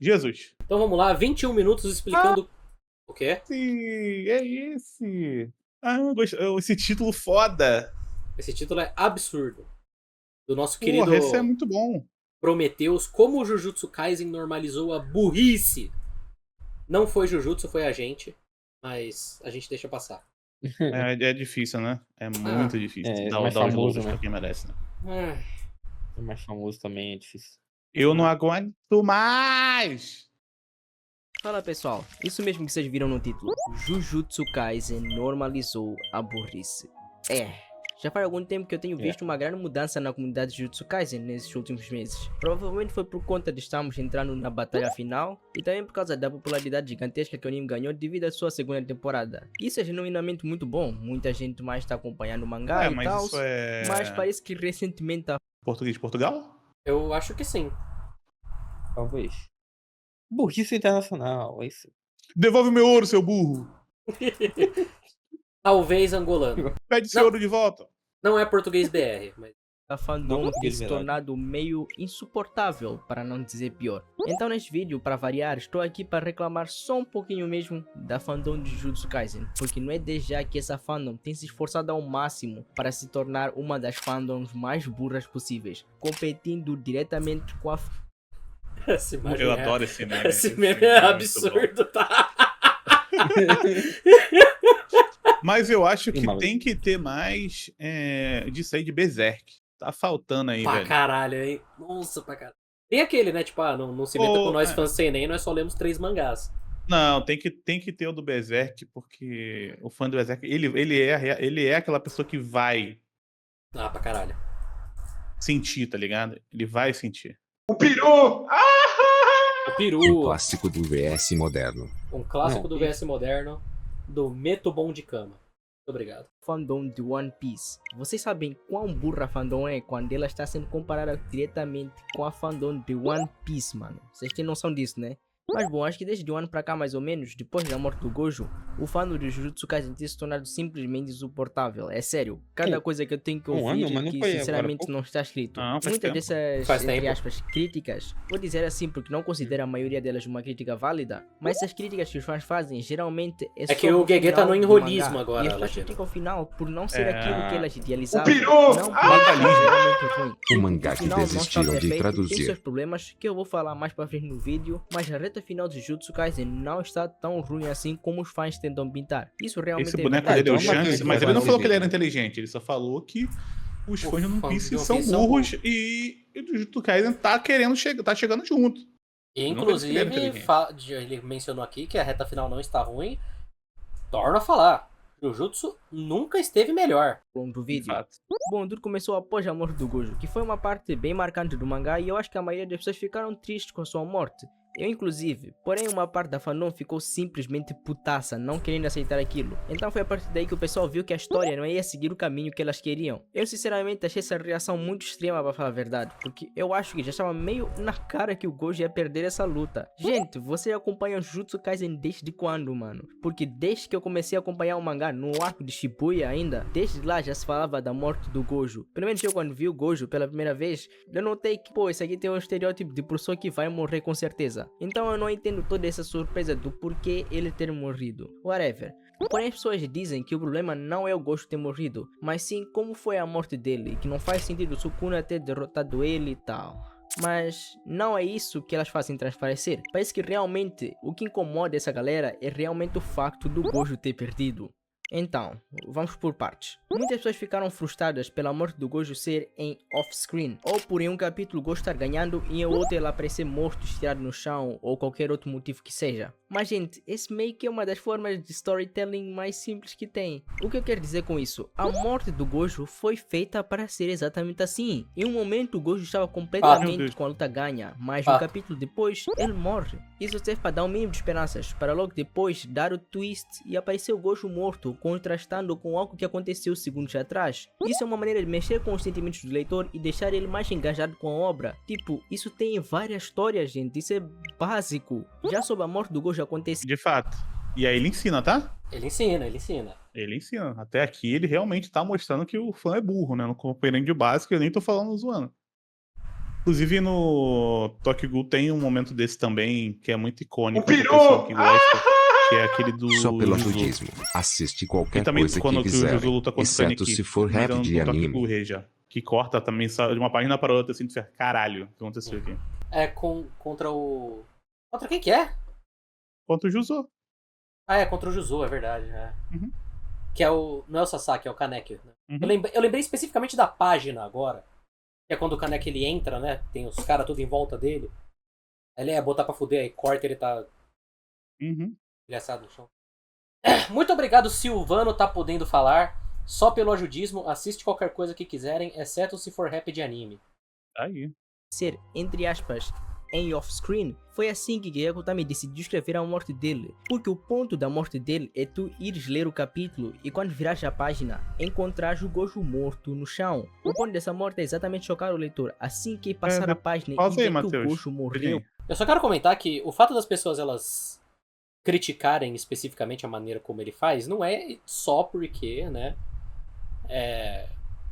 Jesus. Então vamos lá, 21 minutos explicando... O quê? Sim, é esse. Esse título foda. Esse título é absurdo. Do nosso Porra, esse é querido muito bom. Prometheus, como o Jujutsu Kaisen normalizou a burrice. Não foi Jujutsu, foi a gente. Mas a gente deixa passar. É difícil, né? É muito difícil. É Dar mais os famoso, louros né? pra quem merece, né? É mais famoso também, é difícil. Eu não aguento mais! Fala pessoal, isso mesmo que vocês viram no título, Jujutsu Kaisen normalizou a burrice. Já faz algum tempo que eu tenho visto uma grande mudança na comunidade de Jujutsu Kaisen nesses últimos meses. Provavelmente foi por conta de estarmos entrando na batalha final e também por causa da popularidade gigantesca que o anime ganhou devido à sua segunda temporada. Isso é genuinamente muito bom, muita gente mais está acompanhando o mangá e tal, mas parece que recentemente a... Português de Portugal? Eu acho que sim. Talvez. Burrice internacional, é isso. Devolve meu ouro, seu burro! Talvez angolano. Pede seu ouro de volta! Não é português BR, mas... A fandom tem se verdade. tornado meio insuportável, para não dizer pior. Então neste vídeo, para variar, estou aqui para reclamar só um pouquinho mesmo da fandom de Jujutsu Kaisen, porque não é desde já que essa fandom tem se esforçado ao máximo para se tornar uma das fandoms mais burras possíveis, competindo diretamente com a... Eu adoro esse meme. Esse meme é absurdo, tá? Mas eu acho que maluco. tem que ter mais disso aí de Berserk. Tá faltando aí, Pra velho. caralho, hein? Nossa, pra caralho. Tem aquele, né? Tipo, não se meta com nós fãs sem nem, nós só lemos 3 mangás. Não, tem que ter o do Berserk, porque o fã do Berserk, ele é aquela pessoa que vai Ah, pra caralho. sentir, tá ligado? Ele vai sentir. O Um peru. clássico do VS moderno. Um clássico Não, do VS moderno do Meto Bom de Cama. Muito obrigado. fandom de One Piece. Vocês sabem quão burra a fandom é quando ela está sendo comparada diretamente com a fandom de One Piece, mano. Vocês têm noção disso, né? Mas bom, acho que desde um ano pra cá mais ou menos, depois da morte do Gojo, o fandom de Jujutsu Kaisen tem se tornado simplesmente insuportável. É sério, cada coisa que eu tenho que Um ouvir ano? Mas não que foi agora há sinceramente pouco? não está escrito. Não, faz Muitas tempo. dessas, Faz entre tempo. aspas, críticas, vou dizer assim porque não considero a maioria delas uma crítica válida, mas essas críticas que os fãs fazem geralmente É só que o no Gegê tá final no do enrolismo mangá. agora, E as pessoas Latino. criticam o final por não ser É. aquilo que elas idealizavam. peru! Não por ser realmente ruim. O mangá O que final não está desistiram de perfeito, tem traduzir. seus problemas que eu vou falar mais pra frente no vídeo, mas a reta final de Jujutsu Kaisen não está tão ruim assim como os fãs tentam pintar. Isso realmente Esse é boneco verdade. dele é o então é uma Shanks, coisa mas que ele não vai falou que ele dizer. era inteligente, ele só falou que os fãs de One fãs Piece de One são Piece são burros e o Jujutsu Kaisen tá tá chegando junto. E Não quer dizer que ele era inclusive, inteligente. ele mencionou aqui que a reta final não está ruim. Torna a falar. Jujutsu nunca esteve melhor. Do De vídeo. fato. Bom, tudo começou após a morte do Gojo, que foi uma parte bem marcante do mangá e eu acho que a maioria das pessoas ficaram tristes com a sua morte. Eu inclusive, porém uma parte da fandom ficou simplesmente putaça, não querendo aceitar aquilo. Então foi a partir daí que o pessoal viu que a história não ia seguir o caminho que elas queriam. Eu sinceramente achei essa reação muito extrema pra falar a verdade, porque eu acho que já estava meio na cara que o Gojo ia perder essa luta. Gente, você acompanha o Jujutsu Kaisen desde quando, mano? Porque desde que eu comecei a acompanhar o mangá no arco de Shibuya ainda, desde lá já se falava da morte do Gojo. Pelo menos eu quando vi o Gojo pela primeira vez, eu notei que, pô, esse aqui tem um estereótipo de pessoa que vai morrer com certeza. Então eu não entendo toda essa surpresa do porquê ele ter morrido. Whatever. Porém as pessoas dizem que o problema não é o Gojo ter morrido, mas sim como foi a morte dele, e que não faz sentido o Sukuna ter derrotado ele e tal. Mas não é isso que elas fazem transparecer. Parece que realmente o que incomoda essa galera é realmente o facto do Gojo ter perdido. Então, vamos por partes. Muitas pessoas ficaram frustradas pela morte do Gojo ser em off-screen, ou por em um capítulo o Gojo estar ganhando e em outro ele aparecer morto, estirado no chão, ou qualquer outro motivo que seja. Mas gente, esse meio que é uma das formas de storytelling mais simples que tem. O que eu quero dizer com isso? A morte do Gojo foi feita para ser exatamente assim. Em um momento o Gojo estava completamente com a luta ganha, mas um capítulo depois ele morre. Isso serve para dar um mínimo de esperanças, para logo depois dar o twist e aparecer o Gojo morto, contrastando com algo que aconteceu segundos atrás. Isso é uma maneira de mexer com os sentimentos do leitor e deixar ele mais engajado com a obra. Tipo, isso tem em várias histórias, gente, isso é básico. Já sobre a morte do Gojo aconteceu. De fato. E aí ele ensina, tá? Ele ensina, ele ensina. Ele ensina. Até aqui ele realmente tá mostrando que o fã é burro, né? No companheiro de básico eu nem tô falando zoando. Inclusive no Tokyo Ghoul tem um momento desse também, que é muito icônico O pro peru! pessoal que gosta, que é aquele do Só pelo Juzu. ajudismo. Assiste E qualquer também coisa quando que que o Juzu quiserem, luta contra o exceto Kaneki. se for Mas rap no de Tokyo anime. Ghoul Reja, que corta também de uma página para outra, assim, tu fica, caralho, o que aconteceu aqui? É contra o... Contra quem que é? Contra o Juzo. Ah, é contra o Juzu, é verdade. É. Uhum. Que é o... Não é o Sasaki, é o Kaneki. Né? Uhum. Eu lembrei especificamente da página agora. Que é quando o Kaneki ele entra, né? Tem os caras tudo em volta dele. Aí ele é botar pra fuder, aí corta ele tá Uhum. engraçado no chão. Muito obrigado, Silvano, tá podendo falar. Só pelo ajudismo, assiste qualquer coisa que quiserem, exceto se for rap de anime. Aí. Ser, entre aspas, em off-screen, foi assim que Gyako Tami decidiu escrever a morte dele. Porque o ponto da morte dele é tu ires ler o capítulo e quando virares a página, encontrares o Gojo morto no chão. O ponto dessa morte é exatamente chocar o leitor assim que passar a página e pausa aí, ver que o Matheus. Gojo morreu. Eu só quero comentar que o fato das pessoas elas criticarem especificamente a maneira como ele faz não é só porque, né,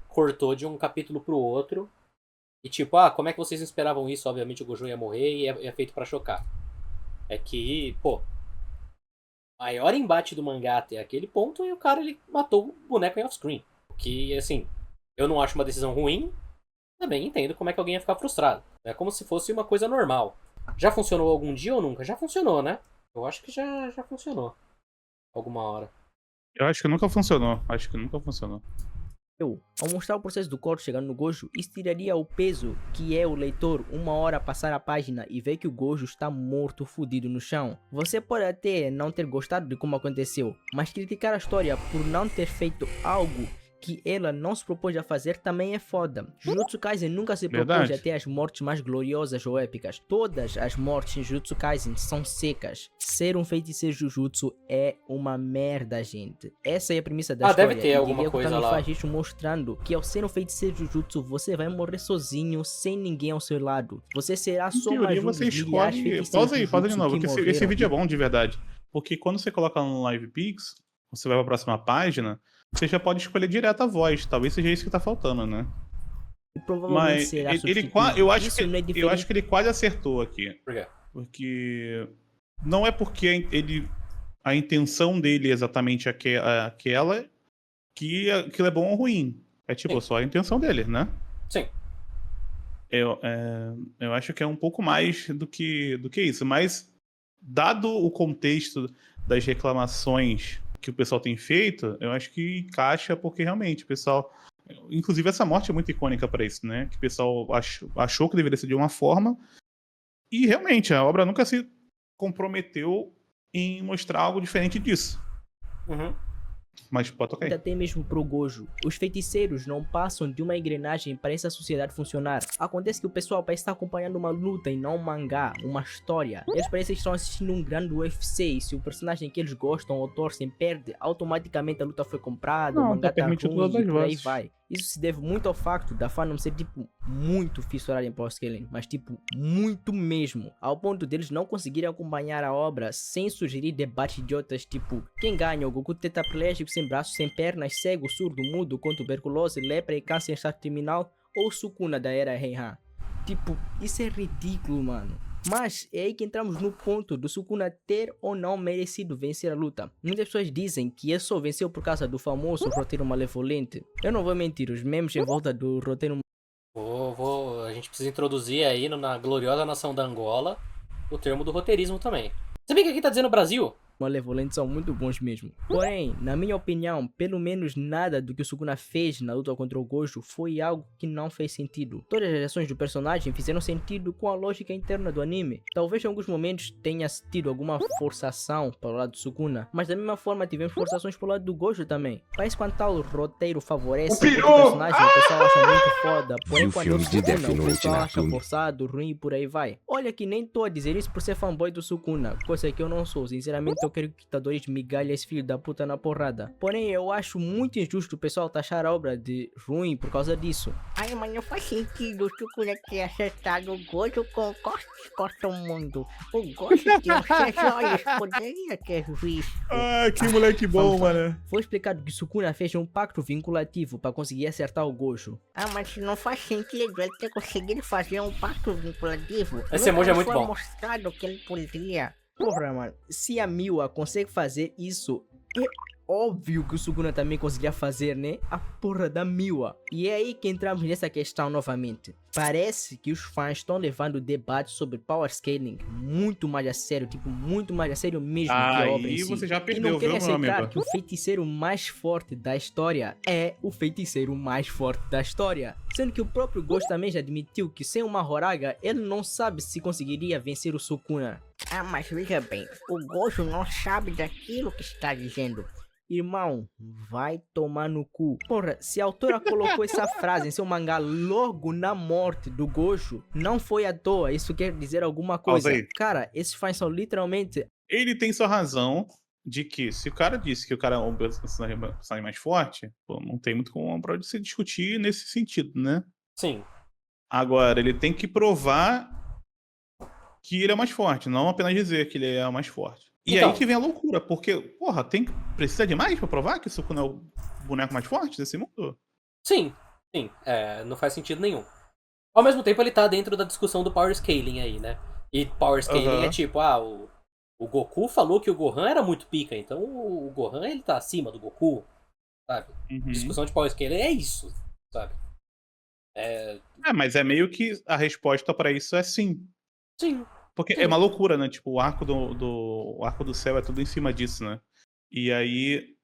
cortou de um capítulo pro outro e tipo, como é que vocês esperavam isso? Obviamente o Gojo ia morrer e é feito pra chocar. É que, pô, maior embate do mangá até aquele ponto e o cara ele matou o boneco em off-screen. Que, assim, eu não acho uma decisão ruim, também entendo como é que alguém ia ficar frustrado. É como se fosse uma coisa normal. Já funcionou algum dia ou nunca? Já funcionou, né? Eu acho que já funcionou. Alguma hora. Eu acho que nunca funcionou. Ao mostrar o processo do corte chegando no Gojo, isso tiraria o peso que é o leitor uma hora passar a página e ver que o Gojo está morto, fudido no chão. Você pode até não ter gostado de como aconteceu, mas criticar a história por não ter feito algo que ela não se propôs a fazer também é foda. Jujutsu Kaisen nunca se propôs Verdade. a ter as mortes mais gloriosas ou épicas. Todas as mortes em Jujutsu Kaisen são secas. Ser um feiticeiro Jujutsu é uma merda, gente. Essa é a premissa da história. Deve ter e alguma Gyako coisa Tami lá. faz isso mostrando que ao ser um feiticeiro Jujutsu, você vai morrer sozinho, sem ninguém ao seu lado. Você será Em só teoria, mais um você dos milhares de escolhe. feiticeiros Pausa aí de Jujutsu novo, que porque esse vídeo é morreram. bom de verdade. Porque quando você coloca no Live Pix, você vai pra próxima página, você já pode escolher direto a voz. Talvez seja isso que tá faltando, né? E provavelmente Mas será ele substituído. eu acho Isso não é que diferente. ele quase acertou aqui. Por quê? Porque não é porque a intenção dele é exatamente aquela que aquilo é bom ou ruim. É tipo, Sim. só a intenção dele, né? Sim. Eu acho que é um pouco mais do que isso. Mas, dado o contexto das reclamações que o pessoal tem feito, eu acho que encaixa porque realmente o pessoal... Inclusive essa morte é muito icônica para isso, né? Que o pessoal achou que deveria ser de uma forma e realmente a obra nunca se comprometeu em mostrar algo diferente disso. Uhum. Mas pode tocar aí. Até mesmo pro Gojo, os feiticeiros não passam de uma engrenagem para essa sociedade funcionar. Acontece que o pessoal parece estar acompanhando uma luta e não um mangá, uma história. Eles parecem que estão assistindo um grande UFC e se o personagem que eles gostam ou torcem perde, automaticamente a luta foi comprada, Não, o mangá tá tá permitido ruim todas e as por aí vozes. vai. Isso se deve muito ao facto da fandom ser tipo muito fissurada em power-scaling, mas tipo muito mesmo, ao ponto deles não conseguirem acompanhar a obra sem sugerir debates idiotas tipo quem ganha, o Goku tetraplégico sem braços, sem pernas, cego, surdo, mudo, com tuberculose, lepra e câncer em estado terminal ou Sukuna da era Heian. Tipo, isso é ridículo, mano. Mas é aí que entramos no ponto do Sukuna ter ou não merecido vencer a luta. Muitas pessoas dizem que ele só venceu por causa do famoso roteiro malevolente. Eu não vou mentir, os memes em volta do roteiro A gente precisa introduzir aí na gloriosa nação da Angola o termo do roteirismo também. Sabia que aqui tá dizendo Brasil? malevolentes são muito bons mesmo. Porém, na minha opinião, pelo menos nada do que o Sukuna fez na luta contra o Gojo foi algo que não fez sentido. Todas as ações do personagem fizeram sentido com a lógica interna do anime. Talvez em alguns momentos tenha tido alguma forçação para o lado do Sukuna, mas da mesma forma tivemos forçações para o lado do Gojo também. Parece que quando tal roteiro favorece outro personagem, o pessoal acha muito foda, porém Viu quando filme o de Death Sukuna, o Note pessoal na acha Plum? forçado, ruim e por aí vai. Olha que nem tô a dizer isso por ser fanboy do Sukuna, coisa que eu não sou, sinceramente eu quero que Itadori migalhe esse filho da puta na porrada. Porém, eu acho muito injusto o pessoal taxar a obra de ruim por causa disso. Ai, mas não faz sentido o Sukuna ter acertado o Gojo com o corta o mundo. O Gojo tinha os 6 olhos, poderia ter visto. Ah, que moleque bom, mano. Foi explicado que Sukuna fez um pacto vinculativo para conseguir acertar o Gojo. Ah, mas não faz sentido ele ter conseguido fazer um pacto vinculativo. Esse emoji é muito foi bom. mostrado que ele podia. Porra, mano, se a Miwa consegue fazer isso, é óbvio que o Sukuna também conseguiria fazer, né? A porra da Miwa. E é aí que entramos nessa questão novamente. Parece que os fãs estão levando o debate sobre power scaling muito mais a sério, tipo, muito mais a sério mesmo que a obra em Aí si. você já E perdeu, não querem viu, meu aceitar amigo? que o feiticeiro mais forte da história é o feiticeiro mais forte da história. Sendo que o próprio Ghost também já admitiu que sem uma Horaga, ele não sabe se conseguiria vencer o Sukuna. Ah, mas veja bem, o Gojo não sabe daquilo que está dizendo. Irmão, vai tomar no cu. Porra, se a autora colocou essa frase em seu mangá logo na morte do Gojo, não foi à toa. Isso quer dizer alguma Pausa coisa. aí. Cara, esses fãs são literalmente... Ele tem sua razão de que se o cara disse que o cara é um personagem mais forte, pô, não tem muito como pra se discutir nesse sentido, né? Sim. Agora, ele tem que provar que ele é o mais forte, não apenas dizer que ele é o mais forte. E Então. aí que vem a loucura, porque, porra, precisa de mais pra provar que o Sukuna é o boneco mais forte desse mundo? Sim. Não faz sentido nenhum. Ao mesmo tempo, ele tá dentro da discussão do power scaling aí, né? E power scaling Aham. é tipo, o Goku falou que o Gohan era muito pica, então o Gohan ele tá acima do Goku, sabe? Uhum. Discussão de power scaling é isso, sabe? Mas é meio que a resposta pra isso é sim. Sim. Porque Sim. é uma loucura, né? Tipo, o arco o arco do céu é tudo em cima disso, né? E aí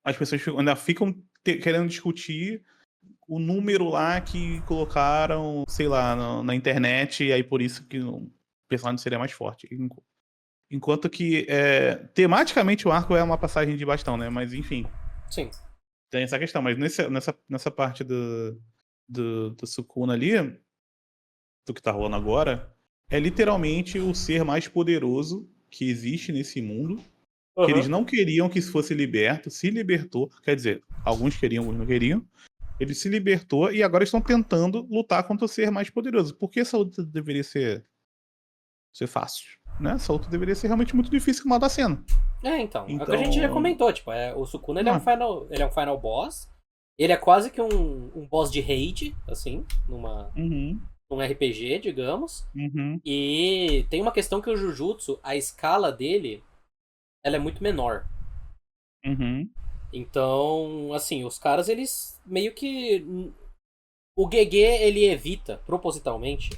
as pessoas ainda ficam querendo discutir o número lá que colocaram, sei lá, na internet, e aí por isso que o personagem seria mais forte. Enquanto que, tematicamente, o arco é uma passagem de bastão, né? Mas, enfim, Sim. tem essa questão. Mas nessa parte do Sukuna ali, do que tá rolando agora, é literalmente o ser mais poderoso que existe nesse mundo. Que eles não queriam que isso fosse liberto, se libertou. Quer dizer, alguns queriam, alguns não queriam. Ele se libertou e agora estão tentando lutar contra o ser mais poderoso. Por que essa luta deveria ser fácil? Né? Essa luta deveria ser realmente muito difícil, como ela tá sendo. Então, é o que a gente já comentou, tipo, o Sukuna ele é um final boss. Ele é quase que um boss de raid, assim, num RPG, digamos. E tem uma questão que o Jujutsu, a escala dele, ela é muito menor. Então, assim, os caras, eles meio que... O GG, ele evita, propositalmente,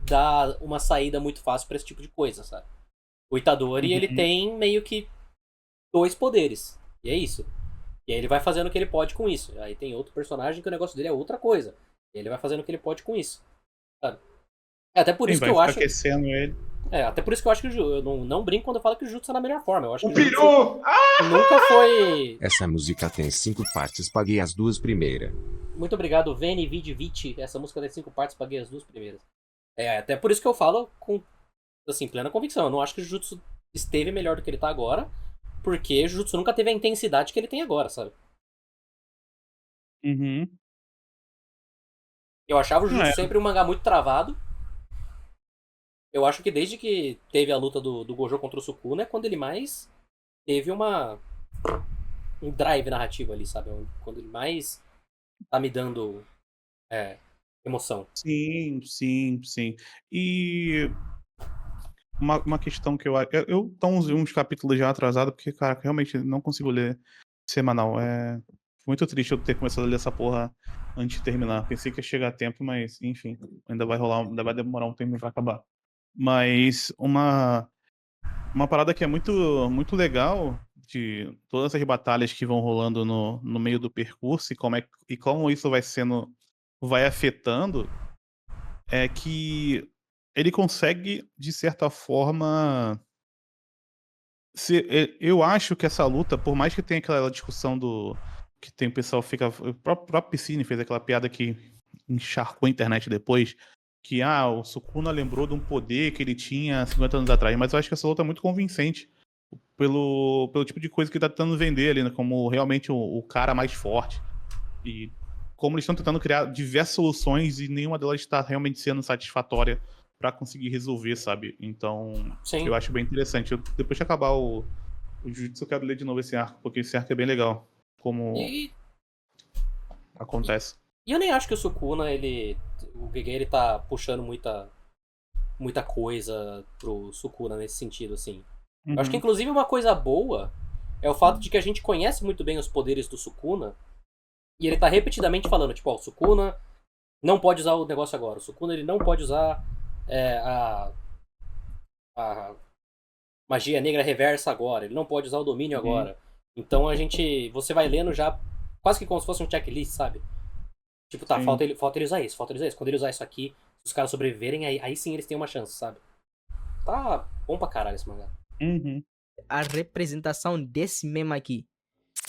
dar uma saída muito fácil pra esse tipo de coisa, sabe? O Itadori, ele tem meio que 2 poderes. E é isso. E aí ele vai fazendo o que ele pode com isso. Aí tem outro personagem que o negócio dele é outra coisa. E ele vai fazendo o que ele pode com isso. Sabe? Até por isso que eu acho... aquecendo ele. Até por isso que eu acho que eu não brinco quando eu falo que o Jutsu é na melhor forma. Eu acho que o Jutsu nunca foi... Essa música tem 5 partes, paguei as 2 primeiras. Muito obrigado, Veni, Vidi, Viti. Essa música tem 5 partes, paguei as 2 primeiras. Até por isso que eu falo com, assim, plena convicção. Eu não acho que o Jutsu esteve melhor do que ele tá agora, porque o Jutsu nunca teve a intensidade que ele tem agora, sabe? Eu achava o Jutsu sempre um mangá muito travado. Eu acho que desde que teve a luta do Gojo contra o Sukuna é quando ele mais teve um drive narrativo ali, sabe? Quando ele mais tá me dando emoção. Sim. E uma questão que eu acho... Eu tô uns capítulos já atrasado, porque, cara, realmente não consigo ler semanal. É muito triste eu ter começado a ler essa porra antes de terminar. Pensei que ia chegar a tempo, mas, enfim, ainda vai demorar um tempo pra acabar. Mas uma parada que é muito, muito legal de todas as batalhas que vão rolando no meio do percurso e como isso vai afetando, é que ele consegue, de certa forma... Eu acho que essa luta, por mais que tenha aquela discussão que tem o pessoal fica... O próprio Piscine fez aquela piada que encharcou a internet depois, que o Sukuna lembrou de um poder que ele tinha 50 anos atrás, mas eu acho que essa luta é muito convincente pelo tipo de coisa que tá tentando vender ali, né? Como realmente o cara mais forte. E como eles estão tentando criar diversas soluções e nenhuma delas está realmente sendo satisfatória pra conseguir resolver, sabe? Então, Sim. eu acho bem interessante. Depois de acabar o Jujutsu, eu quero ler de novo esse arco, porque esse arco é bem legal. Como E, acontece. e eu nem acho que o Sukuna, o Gege, ele tá puxando muita coisa pro Sukuna nesse sentido, assim. Eu acho que, inclusive, uma coisa boa é o fato de que a gente conhece muito bem os poderes do Sukuna e ele tá repetidamente falando, tipo, ó, o Sukuna não pode usar o negócio agora. O Sukuna, ele não pode usar a magia negra reversa agora. Ele não pode usar o domínio agora. Então você vai lendo já quase que como se fosse um checklist, sabe? Tipo, tá, Sim. falta ele usar isso, falta ele usar isso. Quando ele usar isso aqui, se os caras sobreviverem, aí sim eles têm uma chance, sabe? Tá bom pra caralho esse mangá. A representação desse meme aqui.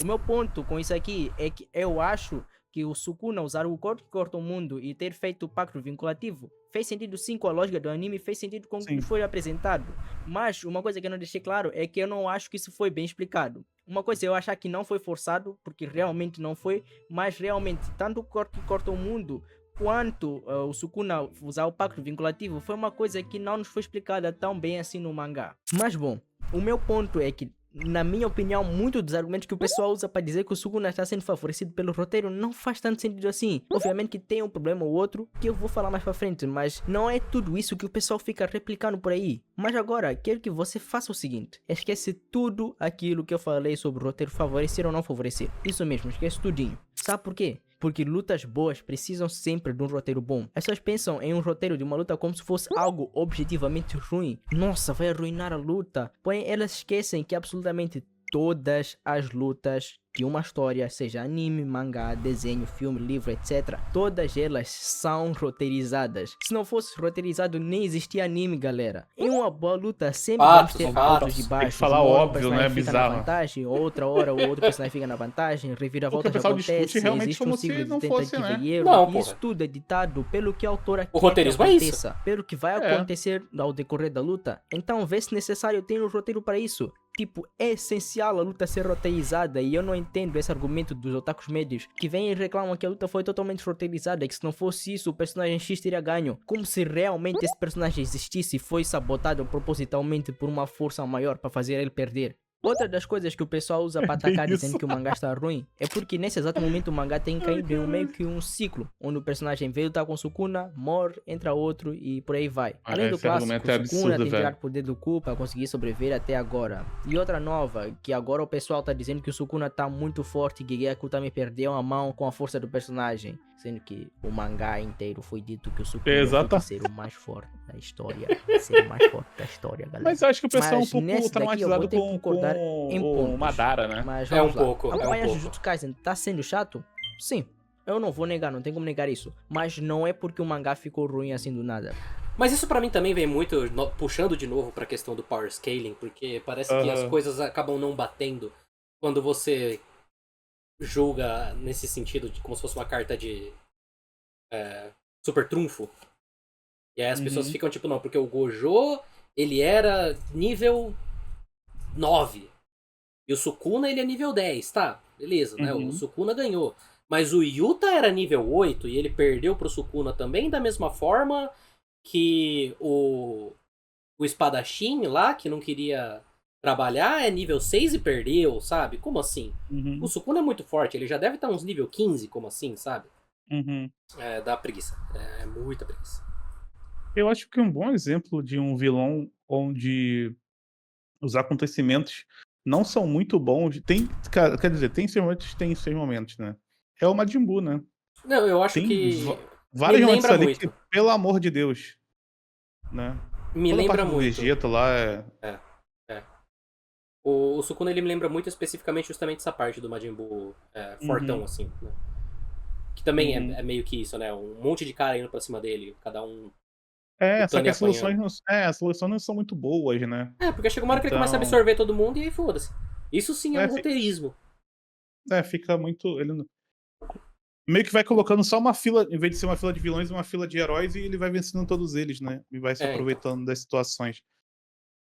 O meu ponto com isso aqui é que eu acho que o Sukuna usar o corpo que corta o mundo e ter feito o pacto vinculativo fez sentido sim com a lógica do anime, fez sentido com o que Sim. foi apresentado. Mas uma coisa que eu não deixei claro é que eu não acho que isso foi bem explicado. Uma coisa é eu achar que não foi forçado, porque realmente não foi, mas realmente tanto o corpo que corta o mundo quanto o Sukuna usar o pacto vinculativo foi uma coisa que não nos foi explicada tão bem assim no mangá. Mas bom, o meu ponto é que, na minha opinião, muitos dos argumentos que o pessoal usa para dizer que o Sukuna está sendo favorecido pelo roteiro não faz tanto sentido assim. Obviamente que tem um problema ou outro que eu vou falar mais para frente, mas não é tudo isso que o pessoal fica replicando por aí. Mas agora, quero que você faça o seguinte: esquece tudo aquilo que eu falei sobre o roteiro favorecer ou não favorecer. Isso mesmo, esquece tudinho. Sabe por quê? Porque lutas boas precisam sempre de um roteiro bom. As pessoas pensam em um roteiro de uma luta como se fosse algo objetivamente ruim. Nossa, vai arruinar a luta. Porém, elas esquecem que absolutamente todas as lutas de uma história, seja anime, mangá, desenho, filme, livro, etc., todas elas são roteirizadas. Se não fosse roteirizado, nem existia anime, galera. Em uma boa luta, sempre vamos ter altos e baixos. Tem que falar Uma hora o óbvio, né? personagem fica na Bizarro. vantagem, outra hora o outro personagem fica na vantagem, reviravolta Porque o pessoal acontece, discute realmente existe um como se ciclo de não fosse, tentativa né? e erro. Não, E porra. isso tudo é ditado pelo que a autora quer roteirismo que é isso. aconteça, pelo que vai acontecer ao decorrer da luta. Então, vê se necessário ter um roteiro para isso. Tipo, é essencial a luta ser roteirizada e eu não entendo esse argumento dos otakus médios que vêm e reclamam que a luta foi totalmente roteirizada e que se não fosse isso o personagem X teria ganho. Como se realmente esse personagem existisse e foi sabotado propositalmente por uma força maior para fazer ele perder. Outra das coisas que o pessoal usa para atacar isso. dizendo que o mangá está ruim é porque nesse exato momento o mangá tem caído em meio que um ciclo, onde o personagem veio lutar com Sukuna, morre, entra outro e por aí vai. Além do Esse clássico, argumento é Sukuna absurdo, tem velho. tirado poder do cu para conseguir sobreviver até agora. E outra nova, que agora o pessoal tá dizendo que o Sukuna tá muito forte e Gegeku também perdeu a mão com a força do personagem. Sendo que o mangá inteiro foi dito que o Sukuna Exato. vai ser o mais forte da história. Ser o mais forte da história, galera. Mas eu acho que o pessoal é um Mas pouco nesse daqui eu vou traumatizado ter que com concordar em o pontos. Madara, né? Mas É vamos um lá. pouco, é um Acompanhar pouco. Jujutsu Kaisen tá sendo chato? Sim. Eu não vou negar, não tem como negar isso. Mas não é porque o mangá ficou ruim assim do nada. Mas isso pra mim também vem muito puxando de novo pra questão do power scaling, porque parece que as coisas acabam não batendo quando você julga nesse sentido de como se fosse uma carta de super trunfo. E aí as pessoas ficam tipo, não, porque o Gojo, ele era nível 9. E o Sukuna, ele é nível 10, tá? Beleza, né? O Sukuna ganhou. Mas o Yuta era nível 8 e ele perdeu pro Sukuna também da mesma forma que o espadachim lá, que não queria trabalhar, é nível 6 e perdeu, sabe? Como assim? O Sukuna é muito forte, ele já deve estar uns nível 15, como assim, sabe? Dá preguiça. É muita preguiça. Eu acho que um bom exemplo de um vilão onde os acontecimentos não são muito bons. Quer dizer, tem seus momentos, né? É o Majin Buu, né? Não, eu acho Tem que vários me momentos lembra ali muito. que, pelo amor de Deus, né? Me Toda a lembra parte do muito. Vegeta lá O Sukuna, ele me lembra muito especificamente justamente essa parte do Majin Buu fortão, assim, né? Que também é meio que isso, né? Um monte de cara indo pra cima dele, cada um... só que as apanhando. soluções as soluções não são muito boas, né? Porque chega uma hora que ele Então- começa a absorver todo mundo e aí foda-se. Isso sim é um fica- roteirismo. Fica muito. Ele meio que vai colocando só uma fila, em vez de ser uma fila de vilões, uma fila de heróis, e ele vai vencendo todos eles, né? E vai se aproveitando das situações.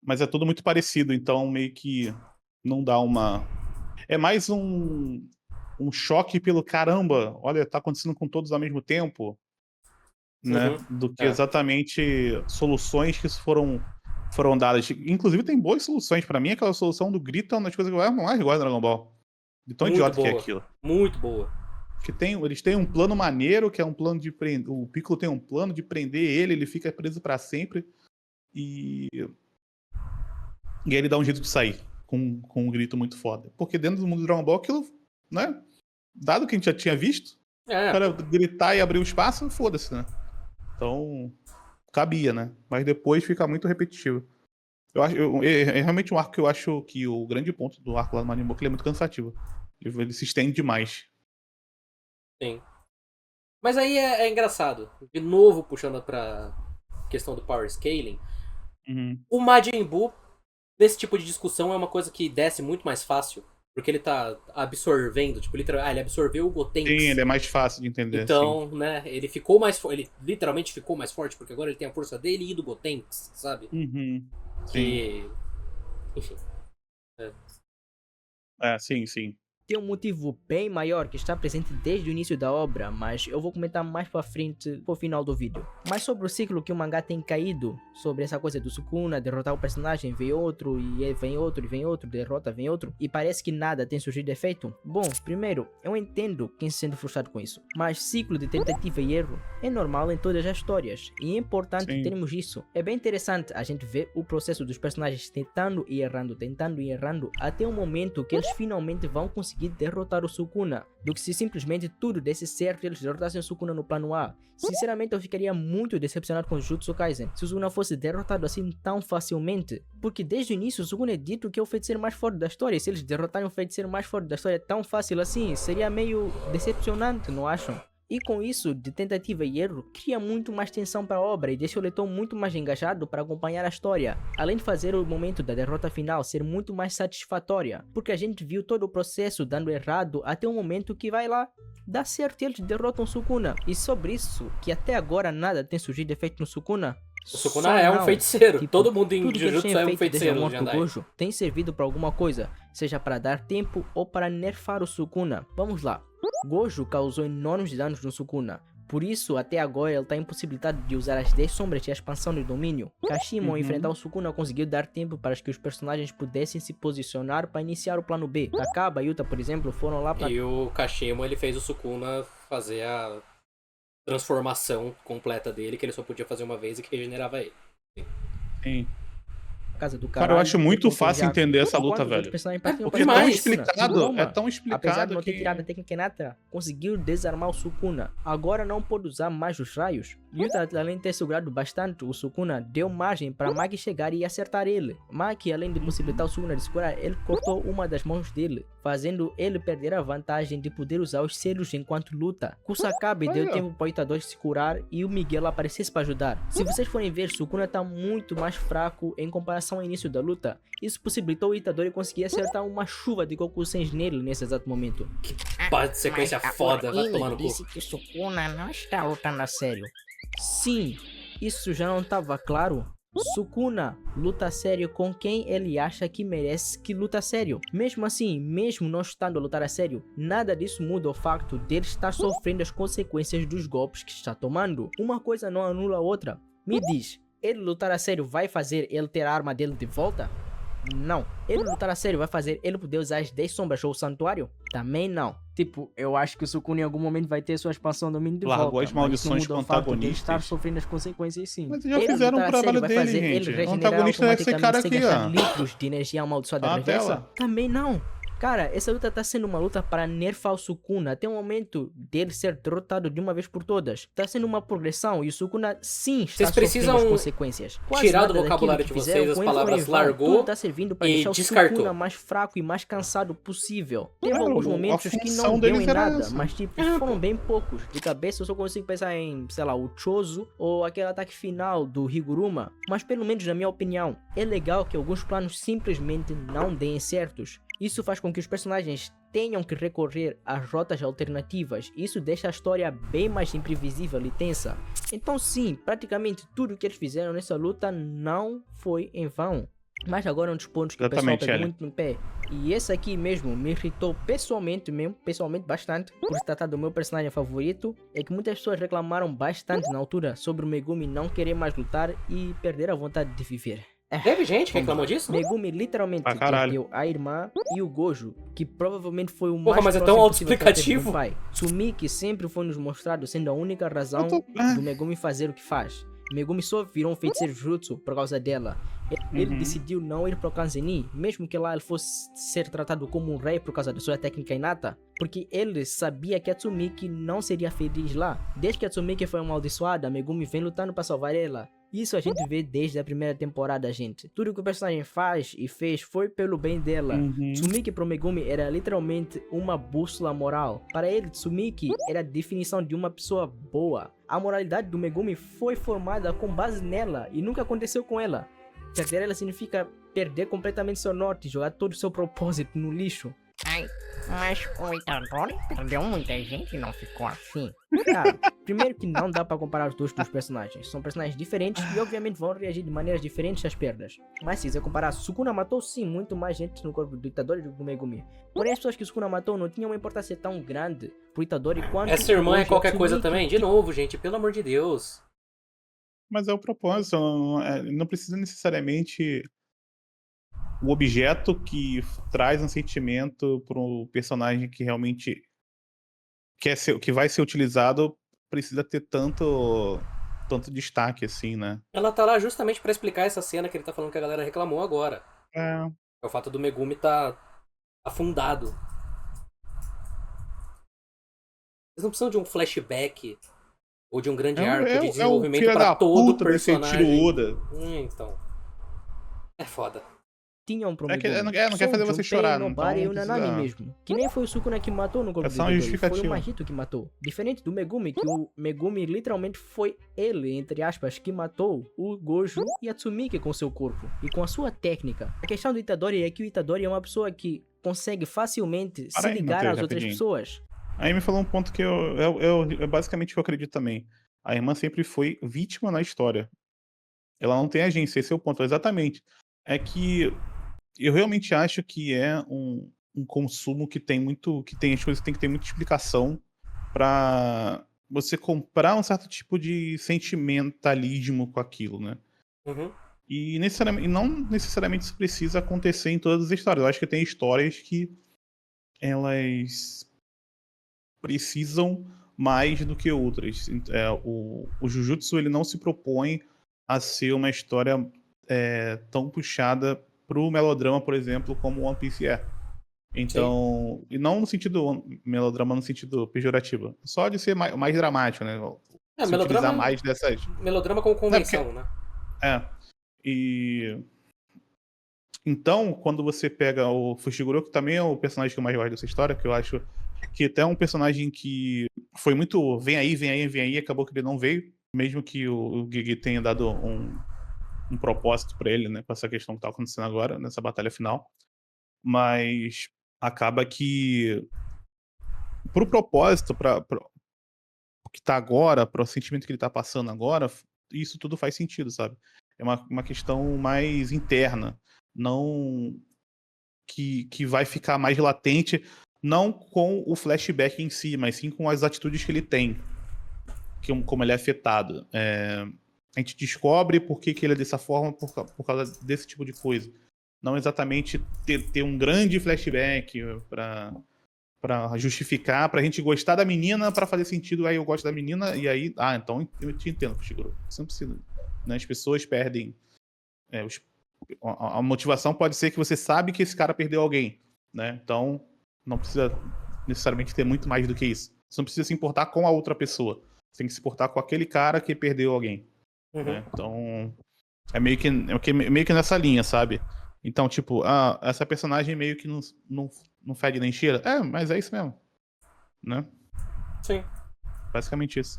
Mas é tudo muito parecido, então meio que não dá uma... É mais um choque pelo caramba, olha, tá acontecendo com todos ao mesmo tempo, né? Do que exatamente soluções que foram dadas. Inclusive tem boas soluções. Pra mim, aquela solução do grito é uma das coisas que eu mais gosto do Dragon Ball. De tão Muito idiota que é boa. aquilo. Muito boa. Que eles têm um plano maneiro, que é um plano de prender. O Piccolo tem um plano de prender ele fica preso pra sempre. E aí ele dá um jeito de sair com um grito muito foda. Porque dentro do mundo do Dragon Ball, aquilo, né? Dado que a gente já tinha visto, o cara gritar e abrir o espaço, foda-se, né? Então, cabia, né? Mas depois fica muito repetitivo. É realmente um arco que eu acho que o grande ponto do arco lá no Majin Buu é que ele é muito cansativo. Ele se estende demais. Sim. Mas aí é engraçado. De novo, puxando pra questão do power scaling, o Majin Buu, nesse tipo de discussão, é uma coisa que desce muito mais fácil. Porque ele tá absorvendo, tipo, literalmente, ele absorveu o Gotenks. Sim, ele é mais fácil de entender. Então, né, ele ficou mais forte, ele literalmente ficou mais forte, porque agora ele tem a força dele e do Gotenks, sabe? Que... Enfim. Sim. Tem um motivo bem maior que está presente desde o início da obra, mas eu vou comentar mais pra frente, pro final do vídeo. Mas sobre o ciclo que o mangá tem caído, sobre essa coisa do Sukuna, derrotar o personagem, vem outro, e vem outro, derrota, vem outro, e parece que nada tem surgido de efeito. Bom, primeiro, eu entendo quem se sente frustrado com isso, mas ciclo de tentativa e erro é normal em todas as histórias, e é importante termos isso. É bem interessante a gente ver o processo dos personagens tentando e errando, até o momento que eles finalmente vão conseguir derrotar o Sukuna, do que se simplesmente tudo desse certo e eles derrotassem o Sukuna no plano A. Sinceramente, eu ficaria muito decepcionado com o Jujutsu Kaisen se o Sukuna fosse derrotado assim tão facilmente, porque desde o início o Sukuna é dito que é o feiticeiro mais forte da história, e se eles derrotarem o feiticeiro mais forte da história tão fácil assim, seria meio decepcionante, não acham? E com isso, de tentativa e erro, cria muito mais tensão para a obra e deixa o leitor muito mais engajado para acompanhar a história, além de fazer o momento da derrota final ser muito mais satisfatória, porque a gente viu todo o processo dando errado até o momento que vai lá, dá certo e eles derrotam o Sukuna. E sobre isso, que até agora nada tem surgido efeito no Sukuna, o Sukuna é um feiticeiro, tipo, todo mundo em tudo Jujutsu é um feiticeiro desde a no morte do Jandai. Gojo tem servido para alguma coisa, seja para dar tempo ou para nerfar o Sukuna. Vamos lá. Gojo causou enormes danos no Sukuna, por isso até agora ele está impossibilitado de usar as 10 sombras e a expansão do domínio. Kashima ao enfrentar o Sukuna conseguiu dar tempo para que os personagens pudessem se posicionar para iniciar o plano B. Takaba e Yuta, por exemplo, foram lá para... E o Kashima, ele fez o Sukuna fazer a transformação completa dele, que ele só podia fazer uma vez e que regenerava ele. Sim. Casa do Cara, eu acho muito fácil entender essa luta, velho. Porque é tão explicado, Apesar de não ter que... tirado a técnica Natra, conseguiu desarmar o Sukuna. Agora não pode usar mais os raios. Yuta, além de ter segurado bastante o Sukuna, deu margem para Maki chegar e acertar ele. Maki, além de possibilitar o Sukuna de segurar, ele cortou uma das mãos dele, fazendo ele perder a vantagem de poder usar os selos enquanto luta. Kusakabe deu tempo para o Itadori se curar e o Miguel aparecesse para ajudar. Se vocês forem ver, Sukuna está muito mais fraco em comparação ao início da luta. Isso possibilitou o Itadori conseguir acertar uma chuva de Gokusens nele nesse exato momento. Pá, de sequência foda, vai tomar no cu. Disse que Sukuna não está lutando a sério. Sim, isso já não estava claro? Sukuna luta sério com quem ele acha que merece que luta sério. Mesmo assim, mesmo não estando a lutar a sério, nada disso muda o facto dele estar sofrendo as consequências dos golpes que está tomando. Uma coisa não anula a outra. Me diz, ele lutar a sério vai fazer ele ter a arma dele de volta? Não. Ele lutar a sério vai fazer ele poder usar as 10 sombras ou o santuário? Também não. Tipo, eu acho que o Sukuna em algum momento vai ter sua expansão do domínio de volta. Largou as maldições com o fato de ele estar antagonistas. sofrendo as consequências, sim. Mas já fizeram o trabalho dele, gente. O antagonista é esse cara aqui, ó. litros de energia amaldiçoada Tá na reversa? tela. Também não. Cara, essa luta tá sendo uma luta para nerfar o Sukuna até o momento dele ser derrotado de uma vez por todas. Tá sendo uma progressão e o Sukuna sim está Vocês precisam sofrendo as consequências. Quase tirar do nada vocabulário daquilo de que vocês fizeram as com palavras ele foi em vão. largou Tudo tá servindo para e deixar o descartou. Sukuna mais fraco e mais cansado possível. Teve Claro, alguns a momentos que função não deu deles em era nada, essa. mas tipo, foram bem poucos. De cabeça eu só consigo pensar em, sei lá, o Chozo ou aquele ataque final do Higuruma. Mas pelo menos na minha opinião, é legal que alguns planos simplesmente não deem certos. Isso faz com que os personagens tenham que recorrer a rotas alternativas. Isso deixa a história bem mais imprevisível e tensa. Então sim, praticamente tudo que eles fizeram nessa luta não foi em vão. Mas agora um dos pontos que o pessoal Exatamente, pegou Ellen. muito no pé. E esse aqui mesmo me irritou pessoalmente bastante, por se tratar do meu personagem favorito, é que muitas pessoas reclamaram bastante na altura sobre o Megumi não querer mais lutar e perder a vontade de viver. Teve gente que reclamou disso? Megumi literalmente Pra caralho. perdeu a irmã e o Gojo, que provavelmente foi o Porra, mais mas é próximo tão possível que ela teve autoexplicativo. do pai. Tsumiki sempre foi nos mostrado sendo a única razão Eu tô- do Megumi fazer o que faz. Megumi só virou um feiticeiro jutsu por causa dela. Ele Uhum. decidiu não ir para o Kanzeni, mesmo que lá ele fosse ser tratado como um rei por causa da sua técnica inata, porque ele sabia que a Tsumiki não seria feliz lá. Desde que a Tsumiki foi amaldiçoada, Megumi vem lutando para salvar ela. Isso a gente vê desde a primeira temporada, gente. Tudo que o personagem faz e fez foi pelo bem dela. Uhum. Tsumiki pro Megumi era literalmente uma bússola moral. Para ele, Tsumiki era a definição de uma pessoa boa. A moralidade do Megumi foi formada com base nela e nunca aconteceu com ela. Perder ela significa perder completamente seu norte e jogar todo o seu propósito no lixo. Ai, mas o Itadori perdeu muita gente e não ficou assim. Cara, primeiro que não dá pra comparar os dois dos personagens. São personagens diferentes e obviamente vão reagir de maneiras diferentes às perdas. Mas se quiser comparar, Sukuna matou sim muito mais gente no corpo do Itadori do que do Megumi. Porém as pessoas que Sukuna matou não tinham uma importância tão grande pro Itadori quanto... Essa irmã é Gojo qualquer coisa Tsumiki. também? De novo, gente, pelo amor de Deus. Mas é o propósito, não precisa necessariamente o objeto que traz um sentimento para o personagem que realmente que vai ser utilizado precisa ter tanto destaque assim, né? Ela tá lá justamente pra explicar essa cena que ele tá falando que a galera reclamou agora. É, É o fato do Megumi tá afundado. Vocês não precisam de um flashback ou de um grande arco de é o desenvolvimento filho pra da todo puta desse personagem. Tiro Oda. Então. É foda. Tinham pro É que- Megumi. não quer fazer Só você Junpei, chorar, não, Nobara e o então Nanami precisa- mesmo. Que nem foi o Sukuna que matou no corpo É do só uma Itadori. Foi justificativa. o Mahito que matou. Diferente do Megumi, que o Megumi literalmente foi ele, entre aspas, que matou o Gojo e a Tsumiki com seu corpo. E com a sua técnica. A questão do Itadori é que o Itadori é uma pessoa que consegue facilmente Para se aí, ligar Matheus, às outras rapidinho. pessoas. Aí me falou um ponto que é basicamente o que eu acredito também. A irmã sempre foi vítima na história. Ela não tem agência, esse é o ponto, exatamente. É que eu realmente acho que é um consumo que tem as coisas que tem que ter muita explicação pra você comprar um certo tipo de sentimentalismo com aquilo, né? Uhum. E não necessariamente isso precisa acontecer em todas as histórias. Eu acho que tem histórias que elas precisam mais do que outras. O Jujutsu ele não se propõe a ser uma história tão puxada pro melodrama, por exemplo, como One Piece é. Então, e não no sentido melodrama no sentido pejorativo, só de ser mais dramático, né? Se utilizar mais dessas. Melodrama como convenção, né? E então, quando você pega o Fushiguro, que também é o personagem que eu mais gosto dessa história, que eu acho que até é um personagem que foi muito vem aí, acabou que ele não veio, mesmo que o Gigi tenha dado um propósito pra ele, né, com essa questão que tá acontecendo agora, nessa batalha final. Mas acaba que pro propósito, para o que tá agora, pro sentimento que ele tá passando agora, isso tudo faz sentido, sabe? É uma questão mais interna, não que vai ficar mais latente, não com o flashback em si, mas sim com as atitudes que ele tem, como ele é afetado. A gente descobre por que ele é dessa forma por causa desse tipo de coisa. Não exatamente ter um grande flashback pra justificar, pra gente gostar da menina, pra fazer sentido, aí eu gosto da menina, e aí, então eu te entendo, Fushiguro. Você não precisa, né? As pessoas perdem a motivação pode ser que você sabe que esse cara perdeu alguém, né? Então, não precisa necessariamente ter muito mais do que isso. Você não precisa se importar com a outra pessoa. Você tem que se importar com aquele cara que perdeu alguém, né? Então, é meio que nessa linha, sabe? Então, tipo, essa personagem meio que não fede nem cheira. Mas é isso mesmo, né? Sim. Basicamente isso.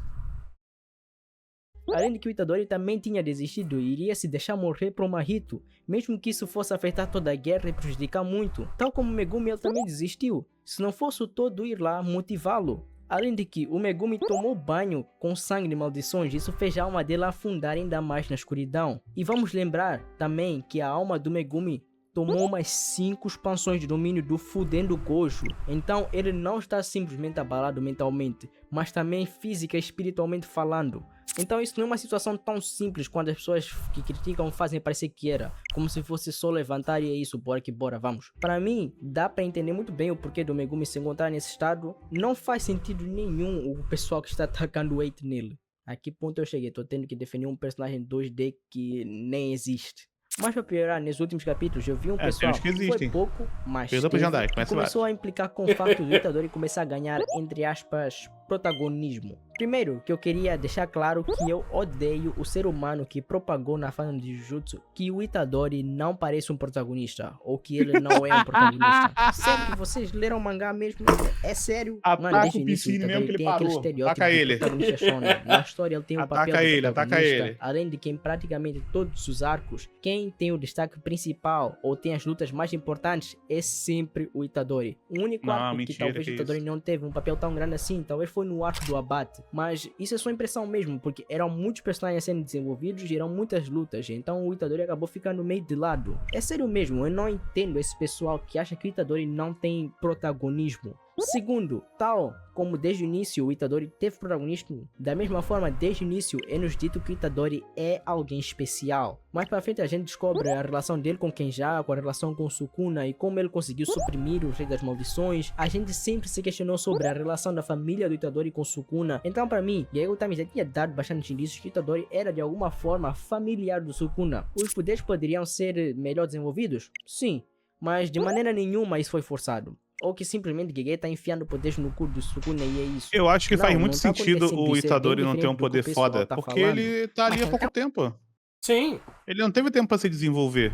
Além de que o Itadori também tinha desistido e iria se deixar morrer por um Mahito, mesmo que isso fosse afetar toda a guerra e prejudicar muito. Tal como o Megumi, ele também desistiu, se não fosse o todo ir lá motivá-lo. Além de que o Megumi tomou banho com sangue de maldições, isso fez a alma dele afundar ainda mais na escuridão. E vamos lembrar também que a alma do Megumi tomou umas 5 expansões de domínio do fudendo Gojo. Então ele não está simplesmente abalado mentalmente, mas também física e espiritualmente falando. Então isso não é uma situação tão simples quando as pessoas que criticam fazem parecer que era, como se fosse só levantar e é isso, bora que bora, vamos. Para mim, dá para entender muito bem o porquê do Megumi se encontrar nesse estado. Não faz sentido nenhum o pessoal que está atacando o hate nele. A que ponto eu cheguei? Tô tendo que defender um personagem 2D que nem existe. Mas para piorar, nos últimos capítulos eu vi um pessoal que que foi existem. pouco, mas Perda pro teve, Jandai, que conhece começou a implicar com o fato do Itadori começar a ganhar, entre aspas, protagonismo. Primeiro, que eu queria deixar claro que eu odeio o ser humano que propagou na fandom de Jujutsu que o Itadori não parece um protagonista, ou que ele não é um protagonista. Sério, vocês leram o mangá mesmo? É sério? Ataca desde o início, Piscine mesmo que ele tem aquele parou. estereótipo Ataca de ele. protagonista shonen. Na história ele tem o papel Ataca do ele, ataca protagonista, ele. além de que em praticamente todos os arcos, quem tem o destaque principal ou tem as lutas mais importantes é sempre o Itadori. O único Não, arco que mentira, talvez que o Itadori isso. não teve um papel tão grande assim, talvez foi no arco do abate, mas isso é só impressão mesmo, porque eram muitos personagens sendo desenvolvidos e eram muitas lutas, então o Itadori acabou ficando meio de lado. É sério mesmo, eu não entendo esse pessoal que acha que o Itadori não tem protagonismo. Segundo, tal como desde o início o Itadori teve protagonismo, da mesma forma desde o início é nos dito que o Itadori é alguém especial. Mais pra frente a gente descobre a relação dele com Kenjaku, a relação com Sukuna e como ele conseguiu suprimir o rei das maldições. A gente sempre se questionou sobre a relação da família do Itadori com Sukuna. Então pra mim, Gege Utami já tinha dado bastante indícios que o Itadori era de alguma forma familiar do Sukuna. Os poderes poderiam ser melhor desenvolvidos? Sim, mas de maneira nenhuma isso foi forçado. Ou que simplesmente Gege tá enfiando poderes no cu do Sukuna e é isso. Eu acho que faz Não, muito não tá sentido acontecendo o isso, é Itadori bem não ter diferente um do que o poder pessoal foda, tá porque falando. ele tá ali há pouco tempo. Sim, Ele não teve tempo pra se desenvolver.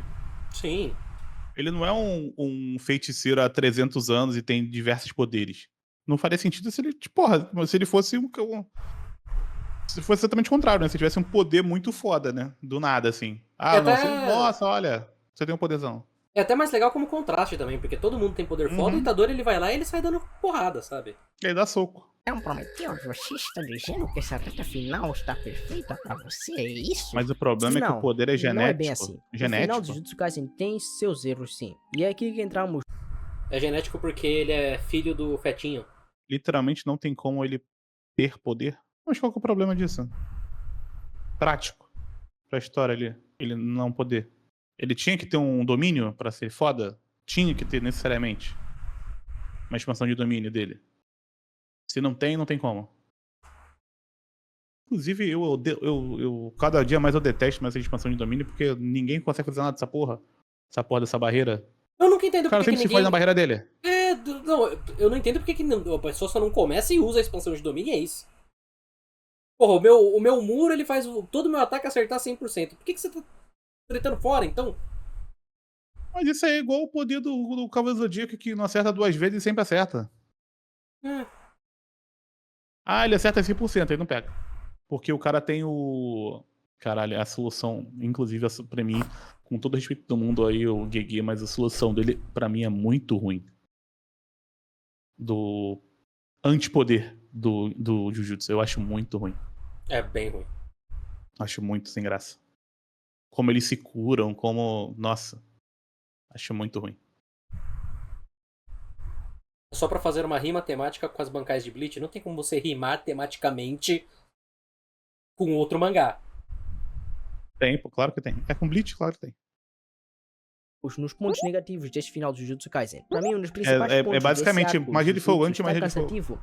sim. Ele não é um feiticeiro há 300 anos e tem diversos poderes. Não faria sentido se ele, porra, se ele fosse se fosse exatamente o contrário, né? Se tivesse um poder muito foda, né? Do nada, assim. Ah, E não, até- nossa, olha, você tem um poderzão. É até mais legal como contraste também, porque todo mundo tem poder foda, o Itadori ele vai lá e ele sai dando porrada, sabe? E aí dá soco. Não prometeu? Você está dizendo que essa reta final está perfeita pra você? É isso? Mas o problema é que o poder é genético. Não é bem assim. O final Genético. de Jujutsu Kaisen tem seus erros sim. E é aqui que entramos. É genético porque ele é filho do fetinho. Literalmente não tem como ele ter poder. Mas qual que é o problema disso? Prático. Pra história ali. Ele não poder. Ele tinha que ter um domínio pra ser foda? Tinha que ter necessariamente. Uma expansão de domínio dele. Se não tem, não tem como. Inclusive, eu cada dia mais eu detesto mais essa expansão de domínio, porque ninguém consegue fazer nada dessa porra. Essa porra dessa barreira. Eu nunca entendo O cara porque que sempre se ninguém... faz na barreira dele. Não, eu não entendo porque que a pessoa só não começa e usa a expansão de domínio e é isso. Porra, o meu muro, ele faz todo o meu ataque acertar 100%. Por que você tá gritando fora, então? Mas isso aí é igual o poder do Cavaleiro Zodíaco, que não acerta 2 vezes e sempre acerta. Ah, ele acerta 100%, aí não pega. Porque o cara tem o... Caralho, a solução, inclusive pra mim, com todo o respeito do mundo aí, o Gege, mas a solução dele, pra mim, é muito ruim. Do antipoder do Jujutsu. Eu acho muito ruim. É bem ruim. Acho muito sem graça. Como eles se curam, como... Nossa. Acho muito ruim. Só pra fazer uma rima temática com as bancais de Bleach, não tem como você rimar tematicamente com outro mangá. Tem, pô, claro que tem. É com Bleach, claro que tem. Nos pontos negativos deste final do Jujutsu Kaisen. Pra mim, um dos principais É pontos basicamente desse arco, magia de fogo, Jujutsu anti-magia está de fogo. cansativo,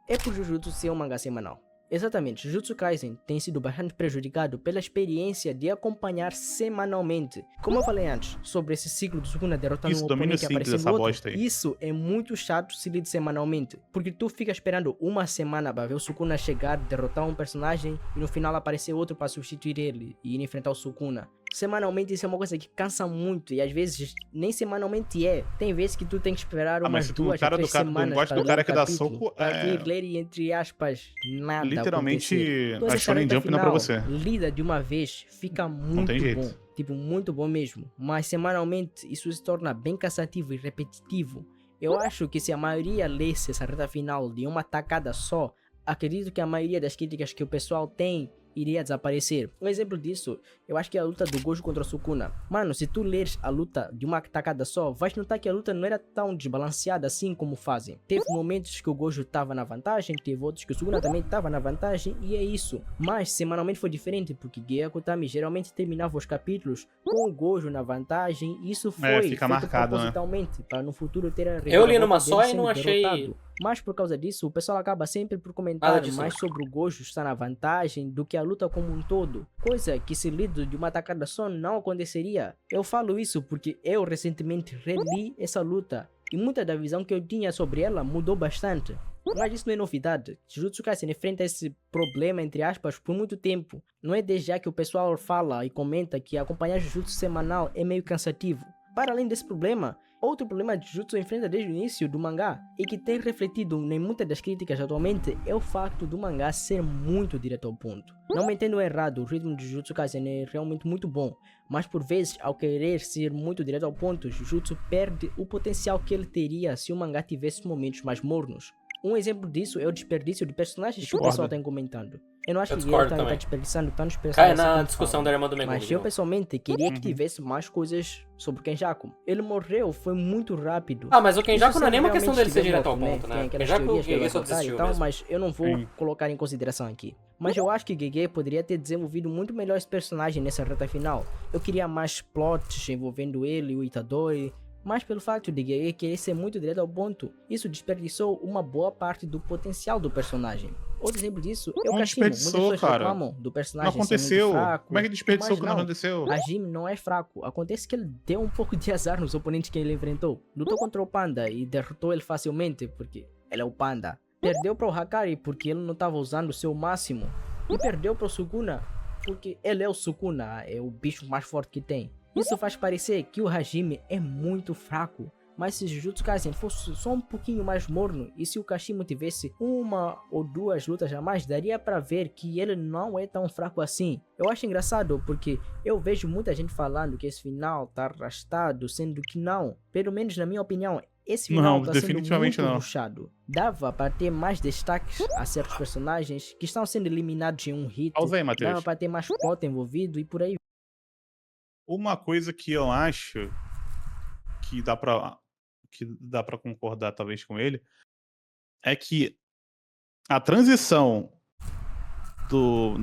é por Jujutsu ser um mangá semanal. Exatamente, Jujutsu Kaisen tem sido bastante prejudicado pela experiência de acompanhar semanalmente. Como eu falei antes, sobre esse ciclo do Sukuna derrotando Isso, um domínio oponente e simples aparecendo essa outro, bosta aí. isso é muito chato se lida semanalmente. Porque tu fica esperando uma semana pra ver o Sukuna chegar, derrotar um personagem e no final aparecer outro pra substituir ele e ir enfrentar o Sukuna. semanalmente isso é uma coisa que cansa muito. E às vezes nem semanalmente é. Tem vezes que tu tem que esperar Ah, mas umas se tu, o 2 a cara 3 do cara, não semanas gosta para do cara ler o que dá capítulo, soco, para ir ler e, entre aspas, nada literalmente acontecer. Então, a essa Shonen reta Jump não é pra final, você. lida de uma vez, fica Não tem muito jeito. bom. Tipo, muito bom mesmo. Mas semanalmente isso se torna bem cansativo e repetitivo. Eu acho que se a maioria lesse essa reta final de uma tacada só, acredito que a maioria das críticas que o pessoal tem iria desaparecer. Um exemplo disso, eu acho que é a luta do Gojo contra o Sukuna. Mano, se tu leres a luta de uma tacada só, vais notar que a luta não era tão desbalanceada assim como fazem. Teve momentos que o Gojo estava na vantagem, teve outros que o Sukuna também estava na vantagem, e é isso. Mas semanalmente foi diferente, porque Gyakutami geralmente terminava os capítulos com o Gojo na vantagem, e isso foi fica feito marcado, né? propositalmente, para no futuro ter a Eu li numa reviravolta só dele e não sendo achei. derrotado. Mas por causa disso, o pessoal acaba sempre por Nada comentar disso, mais não. sobre o Gojo estar na vantagem do que a luta como um todo. Coisa que se lido de uma tacada só não aconteceria. Eu falo isso porque eu recentemente reli essa luta e muita da visão que eu tinha sobre ela mudou bastante. Mas isso não é novidade. Jujutsu Kaisen enfrenta esse problema, entre aspas, por muito tempo. Não é desde já que o pessoal fala e comenta que acompanhar Jujutsu semanal é meio cansativo. Para além desse problema, outro problema que Jujutsu enfrenta desde o início do mangá e que tem refletido em muitas das críticas atualmente é o facto do mangá ser muito direto ao ponto. Não me entendo errado, o ritmo de Jujutsu Kaisen é realmente muito bom, mas por vezes, ao querer ser muito direto ao ponto, Jujutsu perde o potencial que ele teria se o mangá tivesse momentos mais mornos. Um exemplo disso é o desperdício de personagens que o pessoal está comentando. Eu não acho Eu que discordo ele está também. desperdiçando tantos Cai personagens. na como discussão falam. da irmã do Megumi. Mas de eu novo. pessoalmente queria que Uhum. tivesse mais coisas sobre o Kenjaku. Ele morreu, foi muito rápido. Ah, mas o Kenjaku Isso não é se nem uma questão dele realmente ser estiver direto ao morto, ponto, Tem né? aquelas Kenjaku, teorias que ele Gege vai só voltar e desistiu tal, mesmo. mas eu não vou Sim. colocar em consideração aqui. Mas eu acho que Gege poderia ter desenvolvido muito melhor esse personagem nessa reta final. Eu queria mais plots envolvendo ele e o Itadori. Mas pelo fato de Gege querer ser muito direto ao ponto, isso desperdiçou uma boa parte do potencial do personagem. Outro exemplo disso é o Não Kashimo. Muitas desperdiçou, pessoas cara. reclamam do Não personagem ser muito aconteceu. fraco. Como é que desperdiçou mas que não não. aconteceu? Hajime não é fraco. Acontece que ele deu um pouco de azar nos oponentes que ele enfrentou. Lutou contra o Panda e derrotou ele facilmente porque ele é o Panda. Perdeu para o Hakari porque ele não estava usando o seu máximo. E perdeu para o Sukuna porque ele é o Sukuna, é o bicho mais forte que tem. Isso faz parecer que o Hajime é muito fraco. Mas se Jujutsu Kaisen fosse só um pouquinho mais morno e se o Kashimo tivesse uma ou duas lutas a mais, daria pra ver que ele não é tão fraco assim. Eu acho engraçado porque eu vejo muita gente falando que esse final tá arrastado, sendo que não. Pelo menos na minha opinião, esse final Não, tá sendo definitivamente muito não. rushado. Dava para ter mais destaques a certos personagens que estão sendo eliminados em um hit. Pausa aí, Dava Matheus. para ter mais plot envolvido e por aí. Uma coisa que eu acho que dá pra concordar talvez com ele é que a transição do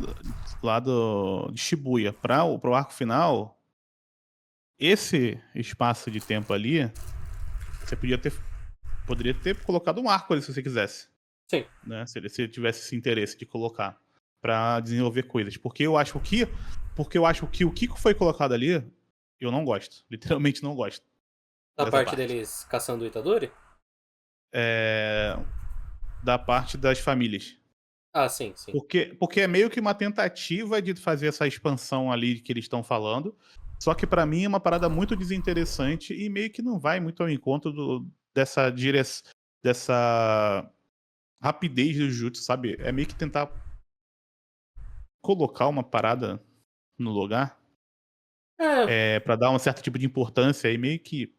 lado de Shibuya pro arco final, esse espaço de tempo ali, você poderia ter colocado um arco ali se você quisesse. Sim. Né? Se ele tivesse esse interesse de colocar pra desenvolver coisas. Porque eu acho que o Kiko foi colocado ali, eu não gosto. Literalmente não gosto. Da dessa parte parte. deles caçando o Itadori? Da parte das famílias. Ah, sim, sim. Porque é meio que uma tentativa de fazer essa expansão ali que eles estão falando. Só que pra mim é uma parada muito desinteressante e meio que não vai muito ao encontro dessa rapidez do Jutsu, sabe? É meio que tentar colocar uma parada no lugar pra dar um certo tipo de importância e meio que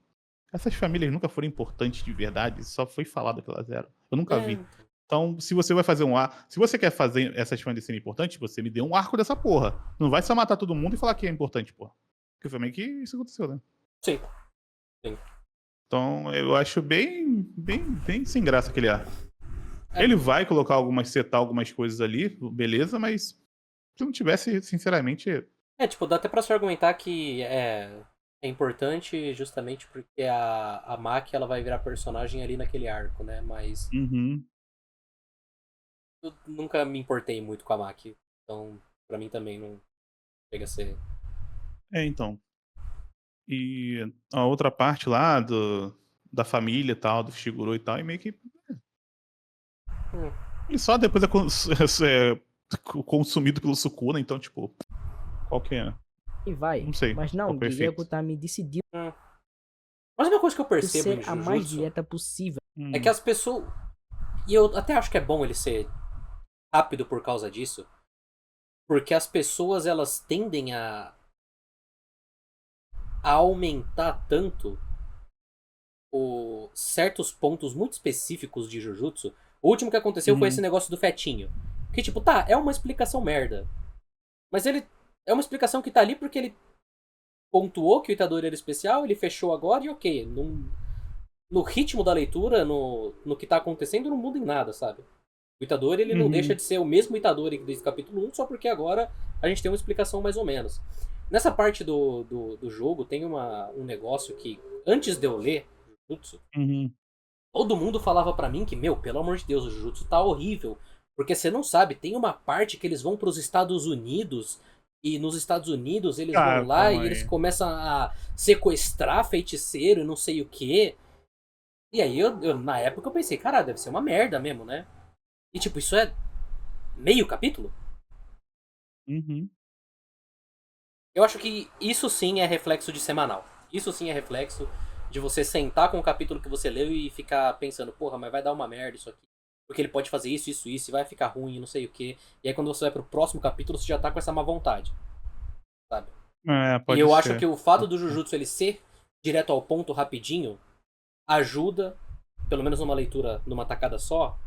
essas famílias nunca foram importantes de verdade, só foi falado que elas eram. Eu nunca vi. Então, se você vai fazer se você quer fazer essas famílias serem importantes, você me dê um arco dessa porra. Não vai só matar todo mundo e falar que é importante, porra. Porque foi meio que isso aconteceu, né? Sim. Então, eu acho bem sem graça aquele arco. Ele vai colocar setar algumas coisas ali, beleza, mas se não tivesse, sinceramente... Tipo, dá até pra se argumentar que é importante justamente porque a Maki ela vai virar personagem ali naquele arco, né? Mas Uhum. eu nunca me importei muito com a Maki. Então, pra mim também não chega a ser... Então. E a outra parte lá da família e tal, do Shiguro e tal, e meio que... E só depois é consumido pelo Sukuna, então, tipo, qual que é? e vai. Não sei Mas não, qual que é o Gigeko efeito. Tami decidiu Mas uma coisa que eu percebo em ser a mais Jujutsu direta possível. é que as pessoas. E eu até acho que é bom ele ser rápido por causa disso. Porque as pessoas elas tendem a aumentar tanto certos pontos muito específicos de Jujutsu. O último que aconteceu foi esse negócio do fetinho. Que tipo, tá, é uma explicação merda. Mas ele é uma explicação que tá ali porque ele pontuou que o Itadori era especial, ele fechou agora e ok. No ritmo da leitura, no que tá acontecendo, não muda em nada, sabe? O Itadori, ele não deixa de ser o mesmo Itadori desde o capítulo 1, só porque agora a gente tem uma explicação mais ou menos. Nessa parte do jogo, tem um negócio que, antes de eu ler Jujutsu, todo mundo falava pra mim que, pelo amor de Deus, o Jujutsu tá horrível. Porque você não sabe, tem uma parte que eles vão pros Estados Unidos, e nos Estados Unidos eles vão lá e eles começam a sequestrar feiticeiro e não sei o quê. E aí, na época, eu pensei, cara, deve ser uma merda mesmo, né? E tipo, isso é meio capítulo? Eu acho que isso sim é reflexo de semanal. Isso sim é reflexo de você sentar com o capítulo que você leu e ficar pensando, porra, mas vai dar uma merda isso aqui. Porque ele pode fazer isso, isso, isso, e vai ficar ruim, não sei o quê. E aí quando você vai pro próximo capítulo, você já tá com essa má vontade. Sabe? Pode E eu ser. acho que o fato do Jujutsu ele ser direto ao ponto rapidinho ajuda, pelo menos numa leitura numa tacada só,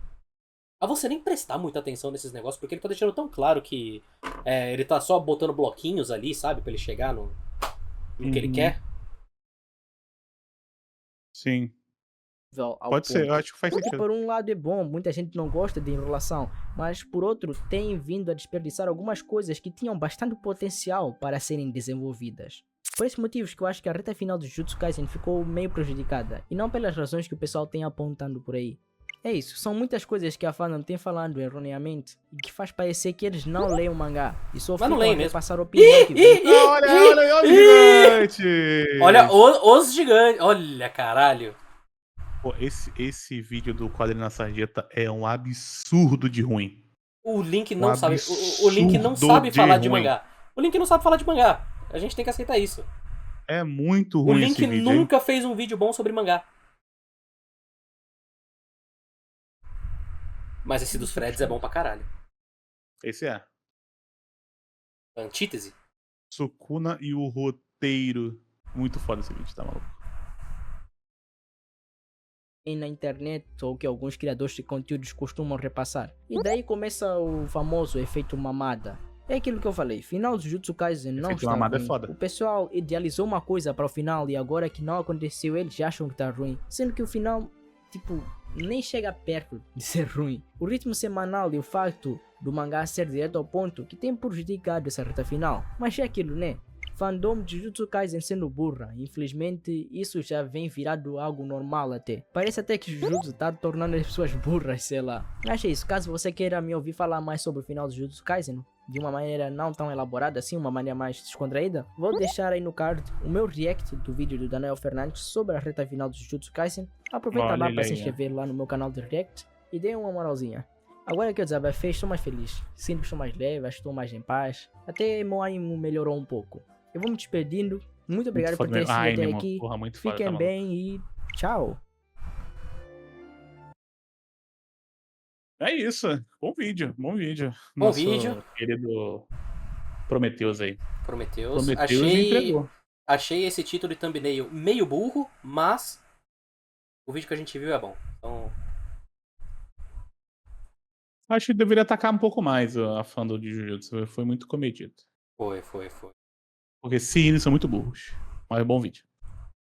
a você nem prestar muita atenção nesses negócios, porque ele tá deixando tão claro que ele tá só botando bloquinhos ali, sabe? Pra ele chegar no que ele quer. Sim. Ao Pode ser, eu ponto. acho que faz Porque sentido. por um lado é bom, muita gente não gosta de enrolação, mas por outro tem vindo a desperdiçar algumas coisas que tinham bastante potencial para serem desenvolvidas. Por esses motivos que eu acho que a reta final do Jujutsu Kaisen ficou meio prejudicada, e não pelas razões que o pessoal tem apontando por aí. É isso, são muitas coisas que a fandom tem falando erroneamente e que faz parecer que eles não leem o mangá e só ficam a passar opinião que vem. Olha os gigantes! Olha os gigantes! Olha, caralho! Pô, esse vídeo do Quadrinho na Sarjeta é um absurdo de ruim. O Link não sabe. O Link não sabe falar de mangá. O Link não sabe falar de mangá. A gente tem que aceitar isso. É muito O ruim Link esse vídeo. nunca fez um vídeo bom sobre mangá. Mas esse dos Freds é bom pra caralho. Esse é. Antítese? Sukuna e o roteiro. Muito foda esse vídeo, tá maluco? Na internet ou que alguns criadores de conteúdos costumam repassar. E daí começa o famoso efeito mamada. É aquilo que eu falei, final do Jujutsu Kaisen não Efeito está mamada ruim. é foda. O pessoal idealizou uma coisa para o final e agora que não aconteceu eles já acham que tá ruim. Sendo que o final, tipo, nem chega perto de ser ruim. O ritmo semanal e o facto do mangá ser direto ao ponto que tem prejudicado essa reta final. Mas é aquilo, né? Fandom de Jujutsu Kaisen sendo burra, infelizmente isso já vem virado algo normal até. Parece até que Jujutsu tá tornando as pessoas burras, sei lá. Mas é isso, caso você queira me ouvir falar mais sobre o final do Jujutsu Kaisen, de uma maneira não tão elaborada assim, uma maneira mais descontraída, vou deixar aí no card o meu react do vídeo do Daniel Fernandes sobre a reta final do Jujutsu Kaisen. Aproveita lá para se inscrever lá no meu canal de react e dê uma moralzinha. Agora que eu desabafei, estou mais feliz, sinto que estou mais leve, estou mais em paz, até meu ânimo melhorou um pouco. Eu vou me despedindo. Muito obrigado por ter assistido até aqui. Porra, fiquem foda, bem e tchau. É isso. Bom vídeo, bom vídeo. Bom Nosso vídeo. querido Prometheus aí. Prometheus entregou. Achei esse título de thumbnail meio burro, mas o vídeo que a gente viu é bom. Então... Acho que deveria atacar um pouco mais a fandom de Jujutsu. Foi muito comedido. Foi. Porque sim, eles são muito burros. Mas bom vídeo.